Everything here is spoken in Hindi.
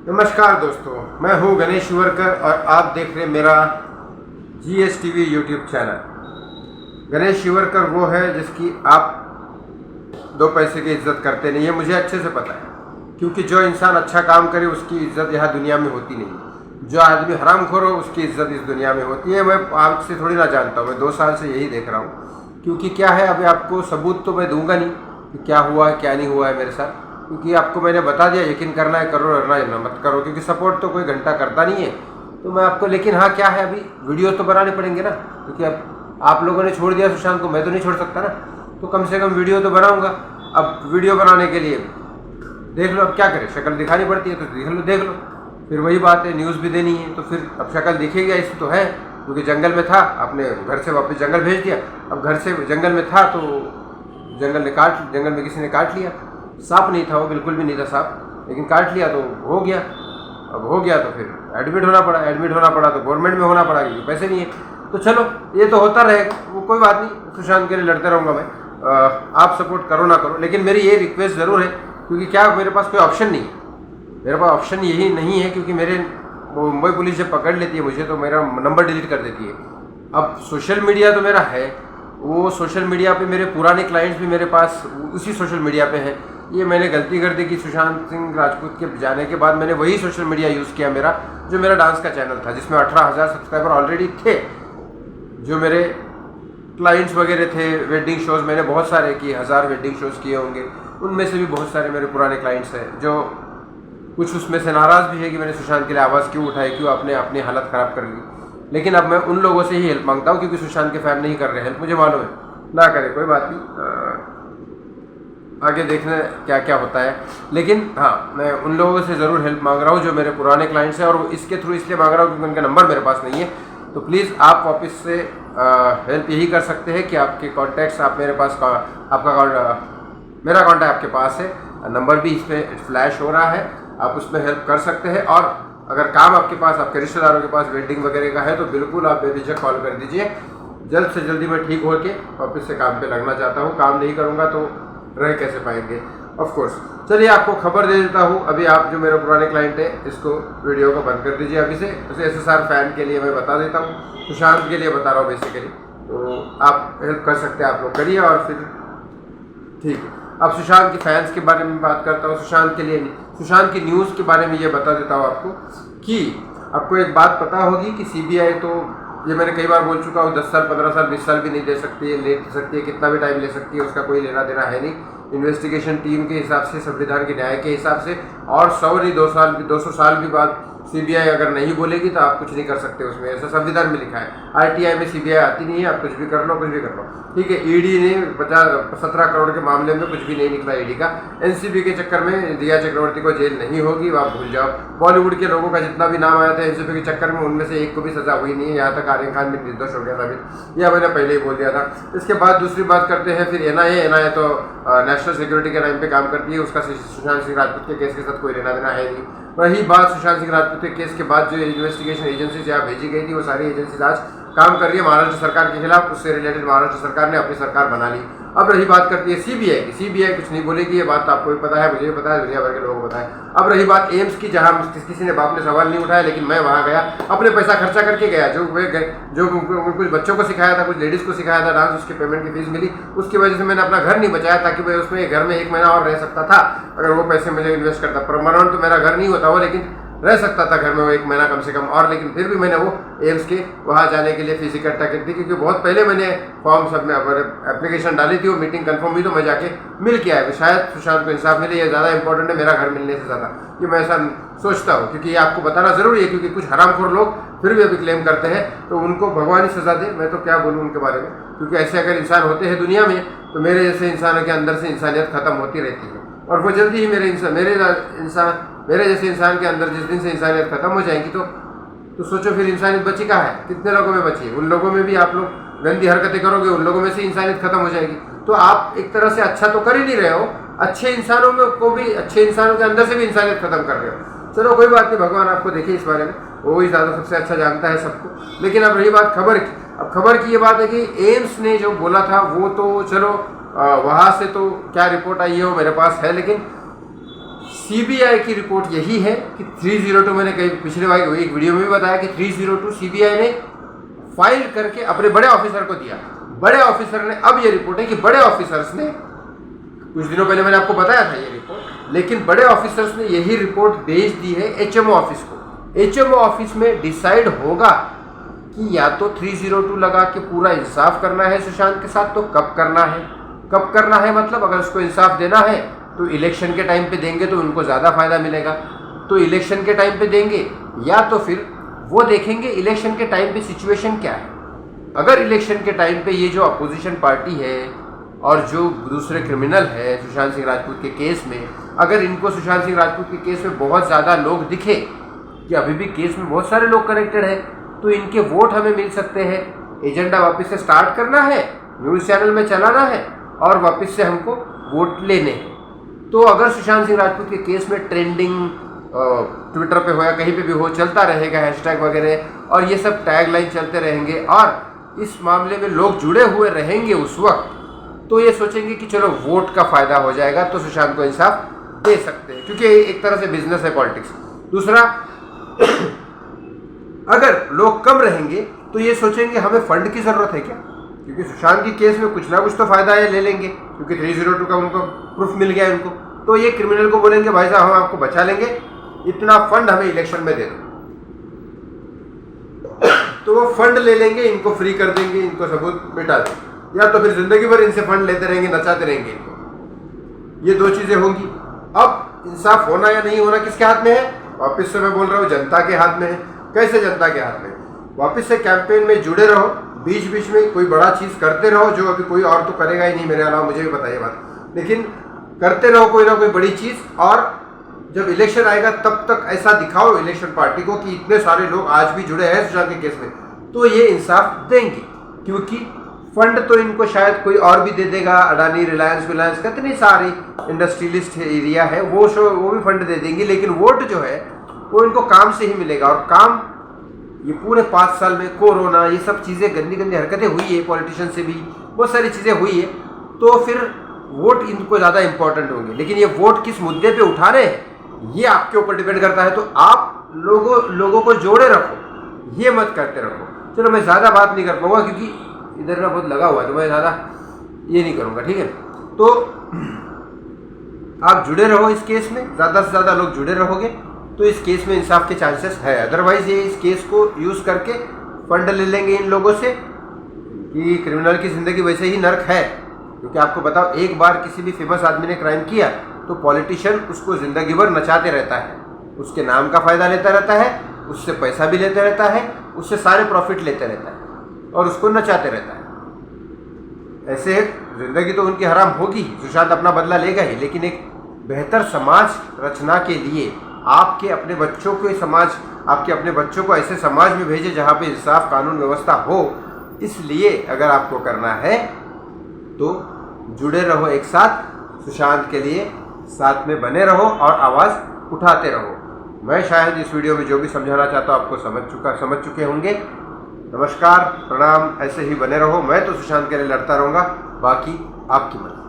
नमस्कार दोस्तों, मैं हूं गणेश शिवरकर और आप देख रहे हैं मेरा GSTV YouTube channel. Ganesh Shivarkar वो है जिसकी आप दो पैसे की इज्जत करते नहीं है, मुझे अच्छे से पता है। क्योंकि जो इंसान अच्छा काम करे उसकी इज्जत यहाँ दुनिया में होती नहीं। जो आदमी हरामखोर हो उसकी इज्जत इस दुनिया में होती है। मैं आपसे थोड़ी ना जानता हूँ, मैं 2 साल से यही देख रहा हूँ। क्योंकि क्या है, अभी आपको सबूत तो मैं दूंगा नहीं कि क्या हुआ है क्या नहीं हुआ है मेरे साथ, क्योंकि आपको मैंने बता दिया। यकीन करना है करो, करना है ना मत करो, क्योंकि सपोर्ट तो कोई घंटा करता नहीं है। तो मैं आपको, लेकिन हाँ क्या है, अभी वीडियो तो बनाने पड़ेंगे ना, क्योंकि अब आप लोगों ने छोड़ दिया सुशांत को, मैं तो नहीं छोड़ सकता ना। तो कम से कम वीडियो तो बनाऊंगा। अब वीडियो बनाने के लिए देख लो, अब क्या करें, शक्ल दिखानी पड़ती है तो देख लो। फिर वही बात है, न्यूज़ भी देनी है तो फिर अब शक्ल दिखेगी ऐसी तो है। क्योंकि जंगल में था, अपने घर से वापस जंगल भेज दिया। अब घर से जंगल में था तो जंगल में किसी ने काट लिया। सांप नहीं था वो, बिल्कुल भी नहीं था सांप, लेकिन काट लिया तो हो गया। अब हो गया तो फिर एडमिट होना पड़ा तो गवर्नमेंट में होना पड़ा क्योंकि पैसे नहीं है। तो चलो, ये तो होता रहेगा, वो कोई बात नहीं। सुशांत के लिए लड़ते रहूँगा मैं। आप सपोर्ट करो ना करो, लेकिन मेरी ये रिक्वेस्ट ज़रूर है, क्योंकि क्या मेरे पास कोई ऑप्शन नहीं है। मेरे पास ऑप्शन यही नहीं है, क्योंकि मेरे मुंबई पुलिस जब पकड़ लेती है मुझे तो मेरा नंबर डिलीट कर देती है। अब सोशल मीडिया तो मेरा है, वो सोशल मीडिया पे मेरे पुराने क्लाइंट्स भी मेरे पास उसी सोशल मीडिया पे हैं। ये मैंने गलती कर दी कि सुशांत सिंह राजपूत के जाने के बाद मैंने वही सोशल मीडिया यूज़ किया मेरा, जो मेरा डांस का चैनल था, जिसमें 18,000 सब्सक्राइबर ऑलरेडी थे। जो मेरे क्लाइंट्स वगैरह थे, वेडिंग शोज़ मैंने बहुत सारे किए, 1000 वेडिंग शोज़ किए होंगे। उनमें से भी बहुत सारे मेरे पुराने क्लाइंट्स हैं, जो कुछ उसमें से नाराज़ भी है कि मैंने सुशांत के लिए आवाज़ क्यों उठाई, क्यों आपने अपनी हालत ख़राब कर ली। लेकिन अब मैं उन लोगों से ही हेल्प मांगता हूँ, क्योंकि सुशांत के फैन नहीं कर रहे हेल्प, मुझे मालूम है। ना करे कोई बात नहीं, आगे देखना क्या क्या होता है। लेकिन हाँ, मैं उन लोगों से ज़रूर हेल्प मांग रहा हूँ जो मेरे पुराने क्लाइंट्स हैं, और इसके थ्रू इसलिए मांग रहा हूँ क्योंकि उनका नंबर मेरे पास नहीं है। तो प्लीज़ आप वापस से हेल्प यही कर सकते हैं कि आपके कॉन्टैक्ट्स आप मेरे पास, मेरा कॉन्टैक्ट आपके पास है, नंबर भी इस पर फ्लैश हो रहा है, आप उसमें हेल्प कर सकते हैं। और अगर काम आपके पास, आपके रिश्तेदारों के पास वेडिंग वगैरह का है तो बिल्कुल आप बेझिझक कॉल कर दीजिए। जल्द से जल्दी मैं ठीक होके वापस से काम पे लगना चाहता हूँ। काम नहीं करूँगा तो रह कैसे पाएंगे, ऑफ कोर्स। चलिए, आपको खबर दे देता हूँ अभी। आप जो मेरे पुराने क्लाइंट है, इसको वीडियो को बंद कर दीजिए अभी से। उसे SSR फैन के लिए मैं बता देता हूँ, सुशांत के लिए बता रहा हूँ बेसिकली। तो आप हेल्प कर सकते हैं, आप लोग करिए और फिर ठीक है। अब सुशांत के फैंस के बारे में बात करता हूँ, सुशांत के लिए नहीं, सुशांत की न्यूज़ के बारे में ये बता देता हूँ आपको कि आपको एक बात पता होगी कि CBI, तो ये मैंने कई बार बोल चुका हूँ, 10 साल 15 साल 20 साल भी नहीं दे सकती है, ले सकती है, कितना भी टाइम ले सकती है, उसका कोई लेना देना है नहीं। इन्वेस्टिगेशन टीम के हिसाब से, संविधान के न्याय के हिसाब से, और 100 नहीं 200 साल भी बाद CBI अगर नहीं बोलेगी तो आप कुछ नहीं कर सकते उसमें, ऐसा संविधान में लिखा है। RTI में CBI आती नहीं है, आप कुछ भी कर लो, कुछ भी कर लो, ठीक है। ED ने 17 करोड़ के मामले में कुछ भी नहीं निकला ED का। NCB के चक्कर में दिया चक्रवर्ती को जेल नहीं होगी, आप भूल जाओ। बॉलीवुड के लोगों का जितना भी नाम आया था NCB के चक्कर में, उनमें से एक को भी सजा हुई नहीं है, यहाँ तक आर्यन खान भी निर्दोष हो गया साबित, यह मैंने पहले ही बोल दिया था। इसके बाद दूसरी बात करते हैं फिर NIA तो नेशनल सिक्योरिटी के नाम पे काम करती है, उसका सुशांत सिंह राजपूत के केस के साथ कोई लेना देना है नहीं। वही बात, सुशांत सिंह राजपूत के केस के बाद जो इन्वेस्टिगेशन एजेंसीज यहाँ भेजी गई थी, वो सारी एजेंसीज आज काम कर रही है महाराष्ट्र सरकार के खिलाफ। उससे रिलेटेड महाराष्ट्र सरकार ने अपनी सरकार बना ली। अब रही बात करती है CBI की, CBI कुछ नहीं बोलेगी, ये बात आपको भी पता है, मुझे भी पता है, दुनिया भर के लोगों को पता है। अब रही बात एम्स की, जहाँ किसी ने बाप ने सवाल नहीं उठाया, लेकिन मैं वहाँ गया, अपने पैसा खर्चा करके गया। जो कुछ बच्चों को सिखाया था, कुछ लेडीज़ को सिखाया था डांस, उसके पेमेंट की फीस मिली, उसकी वजह से मैंने अपना घर नहीं बचाया, ताकि मैं उसमें घर में 1 महीना और रह सकता था अगर वो पैसे मुझे इन्वेस्ट करता। परमानेंट तो मेरा घर नहीं होता वो, लेकिन रह सकता था घर में वो 1 महीना कम से कम। और लेकिन फिर भी मैंने वो एम्स के वहाँ जाने के लिए फीस इकट्ठा की थी, क्योंकि बहुत पहले मैंने फॉर्म सब में एप्लीकेशन डाली थी, वो मीटिंग कंफर्म हुई तो मैं जाके मिल के आया। शायद सुशांत को इंसाफ मिले, ये ज़्यादा इंपॉर्टेंट है मेरा घर मिलने से ज़्यादा, कि मैं ऐसा सोचता हूँ। क्योंकि ये आपको बताना ज़रूरी है, क्योंकि कुछ हरामखोर लोग फिर भी अभी क्लेम करते हैं, तो उनको भगवान ही सज़ा दे। मैं तो क्या बोलूँ उनके बारे में, क्योंकि ऐसे अगर इंसान होते हैं दुनिया में तो मेरे जैसे इंसानों के अंदर से इंसानियत खत्म होती रहती है, और वो जल्दी ही मेरे जैसे इंसान के अंदर जिस दिन से इंसानियत खत्म हो जाएगी तो सोचो फिर इंसानियत बची कहाँ है, कितने लोगों में बची है। उन लोगों में भी आप लोग गंदी हरकतें करोगे, उन लोगों में से इंसानियत खत्म हो जाएगी। तो आप एक तरह से अच्छा तो कर ही नहीं रहे हो, अच्छे इंसानों के अंदर से भी इंसानियत खत्म कर रहे हो। चलो कोई बात नहीं, भगवान आपको देखे इस बारे में, वो ही ज़्यादा सबसे अच्छा जानता है सबको। लेकिन अब रही बात खबर की, अब खबर की ये बात है कि एम्स ने जो बोला था वो तो चलो वहाँ से तो क्या रिपोर्ट आई है वो मेरे पास है, लेकिन सीबीआई की रिपोर्ट यही है कि 302, मैंने कहीं पिछले एक वीडियो में भी बताया कि 302 सीबीआई ने फाइल करके अपने बड़े ऑफिसर को दिया। बड़े ऑफिसर ने, अब ये रिपोर्ट है कि बड़े ऑफिसर्स ने, कुछ दिनों पहले मैंने आपको बताया था ये रिपोर्ट, लेकिन बड़े ऑफिसर्स ने यही रिपोर्ट भेज दी है एचएमओ ऑफिस को। एचएमओ ऑफिस में डिसाइड होगा कि या तो 302 लगा के पूरा इंसाफ करना है सुशांत के साथ, तो कब करना है। कब करना है मतलब अगर उसको इंसाफ देना है तो इलेक्शन के टाइम पे देंगे तो उनको ज़्यादा फायदा मिलेगा, तो इलेक्शन के टाइम पे देंगे, या तो फिर वो देखेंगे इलेक्शन के टाइम पे सिचुएशन क्या है। अगर इलेक्शन के टाइम पे ये जो अपोजिशन पार्टी है और जो दूसरे क्रिमिनल है सुशांत सिंह राजपूत के केस में, अगर इनको सुशांत सिंह राजपूत के केस में बहुत ज़्यादा लोग दिखे कि अभी भी केस में बहुत सारे लोग कनेक्टेड है, तो इनके वोट हमें मिल सकते हैं। एजेंडा वापस से स्टार्ट करना है, न्यूज़ चैनल में चलाना है और वापस से हमको वोट लेने हैं। तो अगर सुशांत सिंह राजपूत के केस में ट्रेंडिंग ट्विटर पे हो या कहीं पे भी हो, चलता रहेगा हैशटैग वगैरह और ये सब टैगलाइन चलते रहेंगे और इस मामले में लोग जुड़े हुए रहेंगे उस वक्त, तो ये सोचेंगे कि चलो वोट का फ़ायदा हो जाएगा तो सुशांत को इंसाफ दे सकते हैं, क्योंकि एक तरह से बिजनेस है पॉलिटिक्स। दूसरा, अगर लोग कम रहेंगे तो ये सोचेंगे हमें फंड की ज़रूरत है क्या, क्योंकि सुशांत के केस में कुछ ना कुछ तो फ़ायदा है, ले लेंगे, क्योंकि 302 का उनको प्रूफ मिल गया उनको। तो ये क्रिमिनल को बोलेंगे भाई साहब हम आपको बचा लेंगे, इतना फंड हमें इलेक्शन में दे दो। तो वो फंड ले लेंगे, इनको फ्री कर देंगे, इनको सबूत मिटा देंगे, या तो फिर जिंदगी भर इनसे फंड लेते रहेंगे, नचाते रहेंगे इनको। ये दो चीज़ें होंगी। अब इंसाफ होना या नहीं होना किसके हाथ में है? वापस से मैं बोल रहा हूँ, जनता के हाथ में है। कैसे जनता के हाथ में? वापस से कैंपेन में जुड़े रहो, बीच बीच में कोई बड़ा चीज़ करते रहो, जो अभी कोई और तो करेगा ही नहीं मेरे अलावा, मुझे भी पता है बात, लेकिन करते रहो कोई ना कोई बड़ी चीज़, और जब इलेक्शन आएगा तब तक ऐसा दिखाओ इलेक्शन पार्टी को कि इतने सारे लोग आज भी जुड़े हैं सुशांत के केस में, तो ये इंसाफ देंगे। क्योंकि फंड तो इनको शायद कोई और भी दे देगा, अडानी, रिलायंस विलायंस, कितनी सारी इंडस्ट्रियलिस्ट एरिया है, वो भी फंड दे देंगे, लेकिन वोट जो है वो इनको काम से ही मिलेगा। और काम ये पूरे 5 साल में कोरोना, ये सब चीज़ें, गंदी गंदी हरकतें हुई है, पॉलिटिशियन से भी बहुत सारी चीज़ें हुई है, तो फिर वोट इनको ज़्यादा इंपॉर्टेंट होंगे। लेकिन ये वोट किस मुद्दे पे उठा रहे हैं ये आपके ऊपर डिपेंड करता है। तो आप लोगों को जोड़े रखो, ये मत करते रखो। चलो मैं ज़्यादा बात नहीं कर पाऊँगा क्योंकि इधर ना बहुत लगा हुआ है, तो मैं ज़्यादा ये नहीं करूँगा, ठीक है। तो आप जुड़े रहो इस केस में, ज़्यादा से ज़्यादा लोग जुड़े रहोगे तो इस केस में इंसाफ के चांसेस है। अदरवाइज ये इस केस को यूज़ करके फंड ले लेंगे इन लोगों से कि क्रिमिनल की ज़िंदगी वैसे ही नर्क है। क्योंकि आपको बताओ, एक बार किसी भी फेमस आदमी ने क्राइम किया तो पॉलिटिशियन उसको ज़िंदगी भर नचाते रहता है, उसके नाम का फ़ायदा लेता रहता है, उससे पैसा भी लेते रहता है, उससे सारे प्रॉफिट लेते रहता है और उसको नचाते रहता है। ऐसे ज़िंदगी तो उनकी हराम होगी, सुशांत अपना बदला लेगा ही, लेकिन एक बेहतर समाज रचना के लिए आपके अपने बच्चों को ऐसे समाज में भेजे जहाँ पे इंसाफ, कानून व्यवस्था हो। इसलिए अगर आपको करना है तो जुड़े रहो एक साथ, सुशांत के लिए साथ में बने रहो और आवाज़ उठाते रहो। मैं शायद इस वीडियो में जो भी समझाना चाहता हूँ आपको समझ चुके होंगे। नमस्कार, प्रणाम, ऐसे ही बने रहो। मैं तो सुशांत के लिए लड़ता रहूँगा, बाकी आपकी मर्जी।